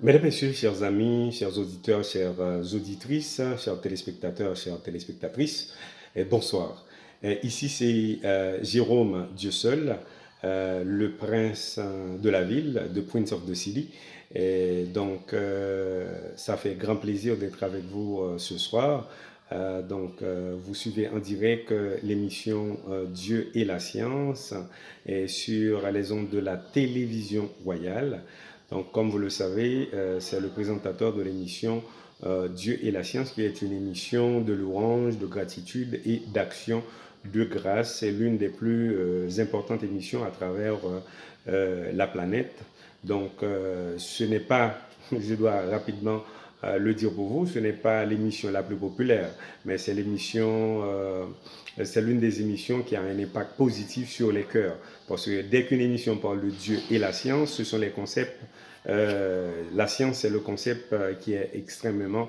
Mesdames, Messieurs, chers amis, chers auditeurs, chères auditrices, chers téléspectateurs, chères téléspectatrices, bonsoir. Ici, c'est Jérôme Dieu seul, le prince de la ville, the Prince of the City. Et donc, ça fait grand plaisir d'être avec vous ce soir. Vous suivez en direct l'émission Dieu et la science sur les ondes de la télévision royale. Donc, comme vous le savez, c'est le présentateur de l'émission Dieu et la science, qui est une émission de louange, de gratitude et d'action de grâce. C'est l'une des plus importantes émissions à travers la planète. Ce n'est pas, je dois rapidement le dire pour vous, ce n'est pas l'émission la plus populaire, mais c'est l'une des émissions qui a un impact positif sur les cœurs. Parce que dès qu'une émission parle de Dieu et la science, ce sont les concepts. La science, c'est le concept qui est extrêmement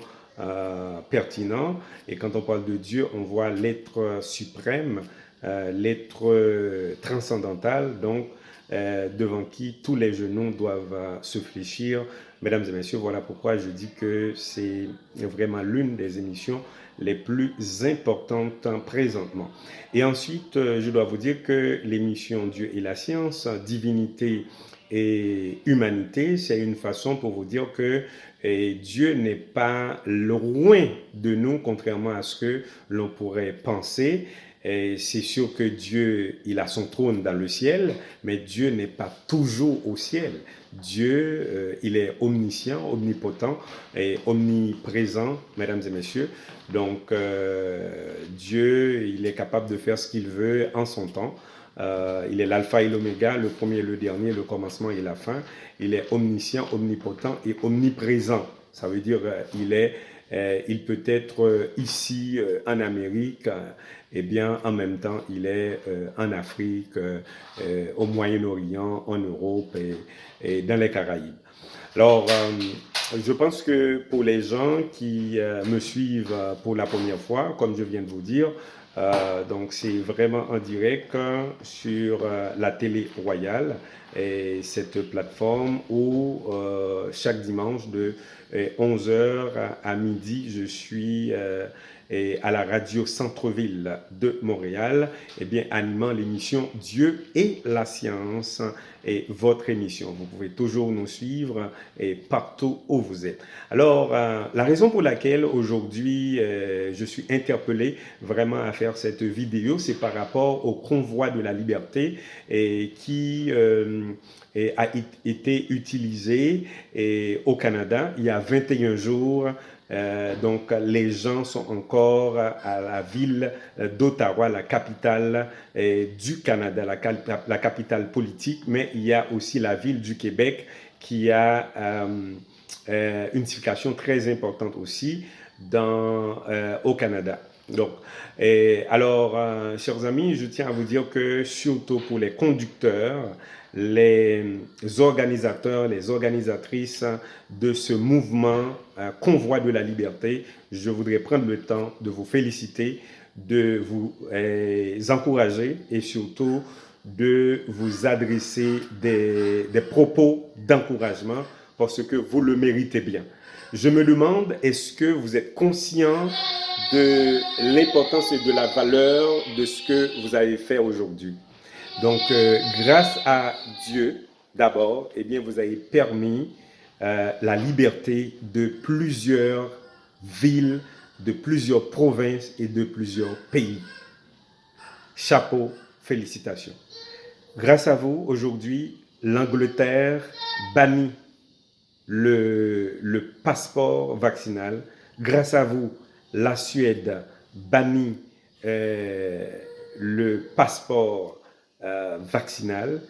pertinent. Et quand on parle de Dieu, on voit l'être suprême, l'être transcendantal, donc devant qui tous les genoux doivent se fléchir. Mesdames et messieurs, voilà pourquoi je dis que c'est vraiment l'une des émissions les plus importantes présentement. Et ensuite, je dois vous dire que l'émission Dieu et la science, divinité et humanité, c'est une façon pour vous dire que Dieu n'est pas loin de nous, contrairement à ce que l'on pourrait penser. C'est sûr que Dieu, il a son trône dans le ciel, mais Dieu n'est pas toujours au ciel. Dieu, il est omniscient, omnipotent et omniprésent, mesdames et messieurs. Dieu, il est capable de faire ce qu'il veut en son temps. Il est l'alpha et l'oméga, le premier et le dernier, le commencement et la fin. Il est omniscient, omnipotent et omniprésent. Ça veut dire il peut être ici en Amérique, et bien en même temps il est en Afrique, au Moyen-Orient, en Europe et dans les Caraïbes. Alors, je pense que pour les gens qui me suivent pour la première fois, comme je viens de vous dire, donc c'est vraiment en direct sur la télé royale et cette plateforme où chaque dimanche de 11 heures à midi, je suis à la radio Centre-Ville de Montréal, eh bien, animant l'émission Dieu et la science et votre émission. Vous pouvez toujours nous suivre et partout où vous êtes. Alors, la raison pour laquelle aujourd'hui je suis interpellé vraiment à faire cette vidéo, c'est par rapport au convoi de la liberté qui a été utilisé au Canada il y a 21 jours. Donc, les gens sont encore à la ville d'Ottawa, la capitale du Canada, la capitale politique, mais il y a aussi la ville du Québec qui a une signification très importante aussi au Canada. Donc, chers amis, je tiens à vous dire que surtout pour les conducteurs, les organisateurs, les organisatrices de ce mouvement Convoi de la liberté, je voudrais prendre le temps de vous féliciter, de vous encourager et surtout de vous adresser des propos d'encouragement parce que vous le méritez bien. Je me demande, est-ce que vous êtes conscient de l'importance et de la valeur de ce que vous avez fait aujourd'hui? Donc, grâce à Dieu, d'abord, eh bien, vous avez permis la liberté de plusieurs villes, de plusieurs provinces et de plusieurs pays. Chapeau, félicitations. Grâce à vous, aujourd'hui, l'Angleterre bannit le passeport vaccinal. Grâce à vous, la Suède bannit le passeport vaccinal.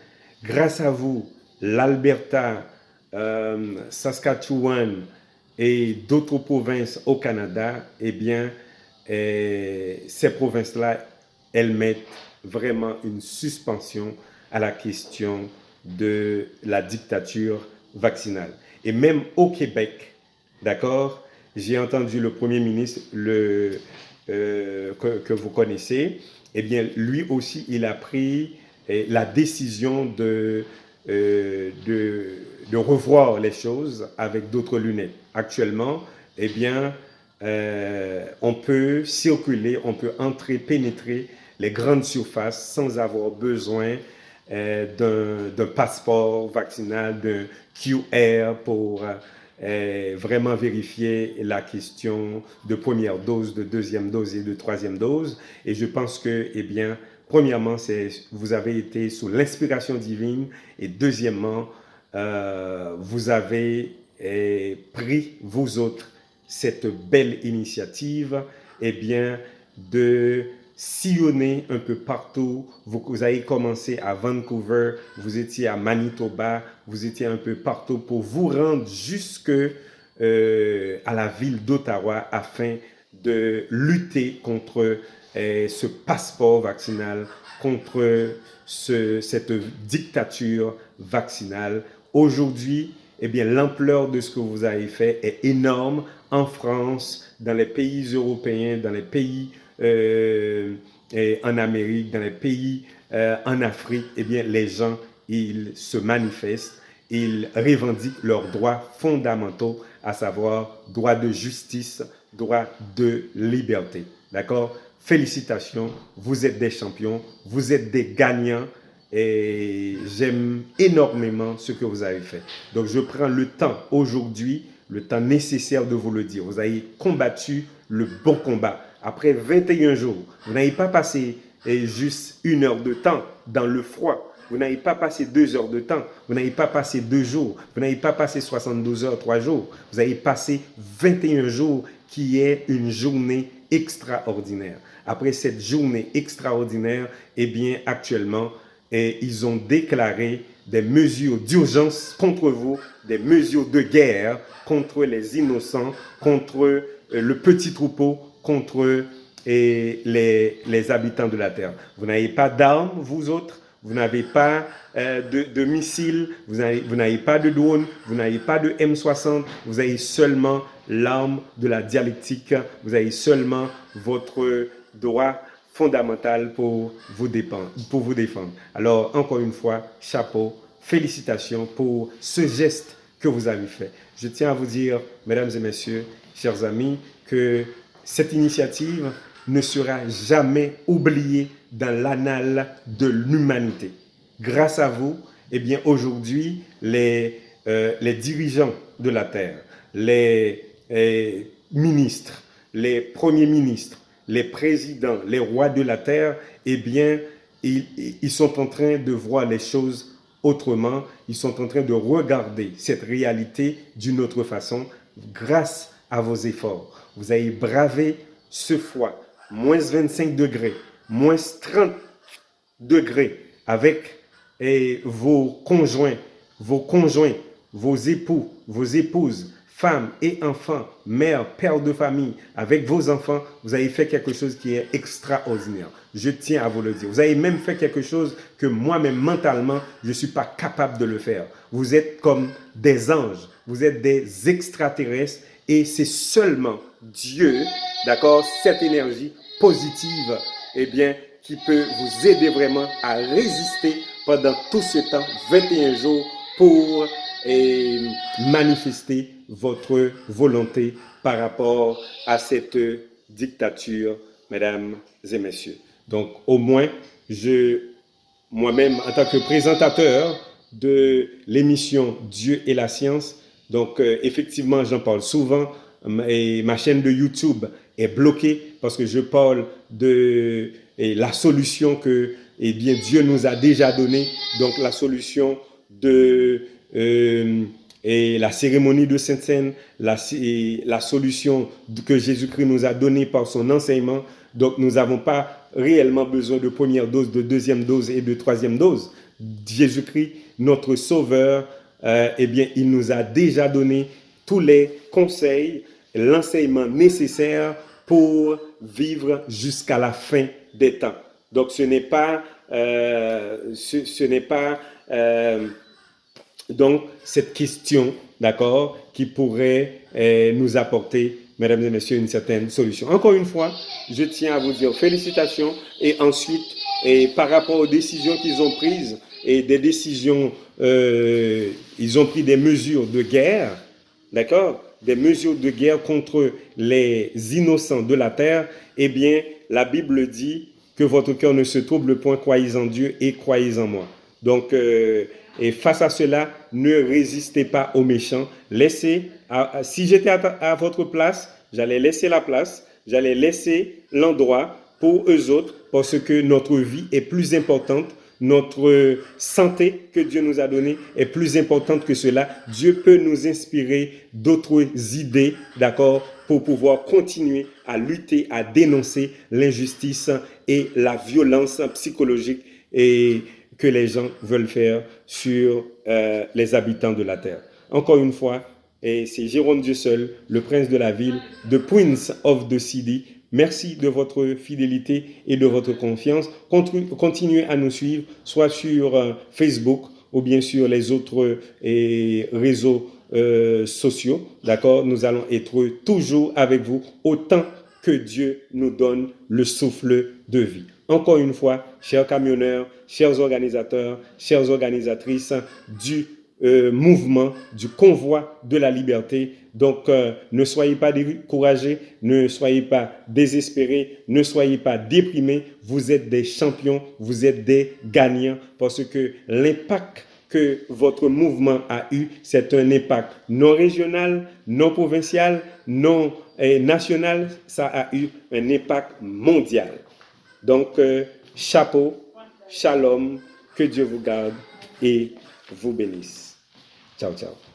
Grâce à vous, l'Alberta, Saskatchewan et d'autres provinces au Canada, eh bien, ces provinces-là, elles mettent vraiment une suspension à la question de la dictature vaccinale. Et même au Québec, d'accord, j'ai entendu le Premier ministre que vous connaissez, eh bien, lui aussi, il a pris la décision de revoir les choses avec d'autres lunettes. Actuellement, eh bien, on peut circuler, on peut entrer, pénétrer les grandes surfaces sans avoir besoin d'un passeport vaccinal, d'un QR pour vraiment vérifier la question de première dose, de deuxième dose et de troisième dose. Et je pense que, eh bien, premièrement, vous avez été sous l'inspiration divine et deuxièmement, vous avez pris, vous autres, cette belle initiative, eh bien, de sillonner un peu partout. Vous avez commencé à Vancouver, vous étiez à Manitoba, vous étiez un peu partout pour vous rendre jusque à la ville d'Ottawa afin de lutter contre ce passeport vaccinal, contre cette dictature vaccinale. Aujourd'hui, eh bien, l'ampleur de ce que vous avez fait est énorme en France, dans les pays européens, dans les pays en Amérique, dans les pays en Afrique. Eh bien, les gens, ils se manifestent, ils revendiquent leurs droits fondamentaux, à savoir droit de justice, droit de liberté. D'accord? Félicitations, vous êtes des champions, vous êtes des gagnants et j'aime énormément ce que vous avez fait. Donc je prends le temps aujourd'hui, le temps nécessaire de vous le dire. Vous avez combattu le bon combat. Après 21 jours, vous n'avez pas passé juste 1 heure de temps dans le froid. Vous n'avez pas passé 2 heures de temps. Vous n'avez pas passé 2 jours. Vous n'avez pas passé 72 heures, 3 jours. Vous avez passé 21 jours qui est une journée extraordinaire. Après cette journée extraordinaire, eh bien, actuellement, ils ont déclaré des mesures d'urgence contre vous, des mesures de guerre contre les innocents, contre le petit troupeau, contre les habitants de la terre. Vous n'avez pas d'armes, vous autres, vous n'avez pas de missiles, vous n'avez pas de drones, vous n'avez pas de M60, vous avez seulement l'arme de la dialectique, vous avez seulement votre droit fondamental pour vous défendre. Alors, encore une fois, chapeau, félicitations pour ce geste que vous avez fait. Je tiens à vous dire, mesdames et messieurs, chers amis, que cette initiative ne sera jamais oubliée dans l'annale de l'humanité. Grâce à vous, eh bien, aujourd'hui, les dirigeants de la Terre, les ministres, les premiers ministres, les présidents, les rois de la terre, eh bien, ils sont en train de voir les choses autrement. Ils sont en train de regarder cette réalité d'une autre façon grâce à vos efforts. Vous avez bravé ce froid, moins 25 degrés, moins 30 degrés avec vos conjoints, vos époux, vos épouses, femmes et enfants, mères, pères de famille, avec vos enfants, vous avez fait quelque chose qui est extraordinaire. Je tiens à vous le dire. Vous avez même fait quelque chose que moi-même, mentalement, je ne suis pas capable de le faire. Vous êtes comme des anges, vous êtes des extraterrestres et c'est seulement Dieu, d'accord, cette énergie positive, eh bien, qui peut vous aider vraiment à résister pendant tout ce temps, 21 jours, pour manifester votre volonté par rapport à cette dictature, mesdames et messieurs. Donc, au moins, moi-même, en tant que présentateur de l'émission Dieu et la science, donc effectivement, j'en parle souvent, et ma chaîne de YouTube est bloquée parce que je parle de la solution que bien, Dieu nous a déjà donnée, donc la solution de la cérémonie de Sainte-Seine, la solution que Jésus-Christ nous a donnée par son enseignement. Donc, nous n'avons pas réellement besoin de première dose, de deuxième dose et de troisième dose. Jésus-Christ, notre Sauveur, eh bien, il nous a déjà donné tous les conseils, l'enseignement nécessaire pour vivre jusqu'à la fin des temps. Donc, ce n'est pas donc cette question, d'accord, qui pourrait nous apporter mesdames et messieurs, une certaine solution. Encore une fois, je tiens à vous dire félicitations et ensuite, et par rapport aux décisions qu'ils ont prises et des décisions, ils ont pris des mesures de guerre, d'accord, des mesures de guerre contre les innocents de la terre, eh bien, la Bible dit que votre cœur ne se trouble point, croyez en Dieu et croyez en moi. Donc, et face à cela, ne résistez pas aux méchants. Laissez, si j'étais à votre place, j'allais laisser la place, j'allais laisser l'endroit pour eux autres, parce que notre vie est plus importante, notre santé que Dieu nous a donnée est plus importante que cela. Dieu peut nous inspirer d'autres idées, d'accord, pour pouvoir continuer à lutter, à dénoncer l'injustice et la violence psychologique et que les gens veulent faire sur les habitants de la terre. Encore une fois, et c'est Jérôme Dieu seul, le prince de la ville, the Prince of the City. Merci de votre fidélité et de votre confiance. Continuez à nous suivre, soit sur Facebook ou bien sur les autres réseaux sociaux. D'accord? Nous allons être toujours avec vous autant que Dieu nous donne le souffle de vie. Encore une fois, chers camionneurs, chers organisateurs, chères organisatrices du mouvement, du convoi de la liberté. Donc, ne soyez pas découragés, ne soyez pas désespérés, ne soyez pas déprimés. Vous êtes des champions, vous êtes des gagnants parce que l'impact que votre mouvement a eu, c'est un impact non régional, non provincial, non national, ça a eu un impact mondial. Donc, chapeau, shalom, que Dieu vous garde et vous bénisse. Ciao, ciao.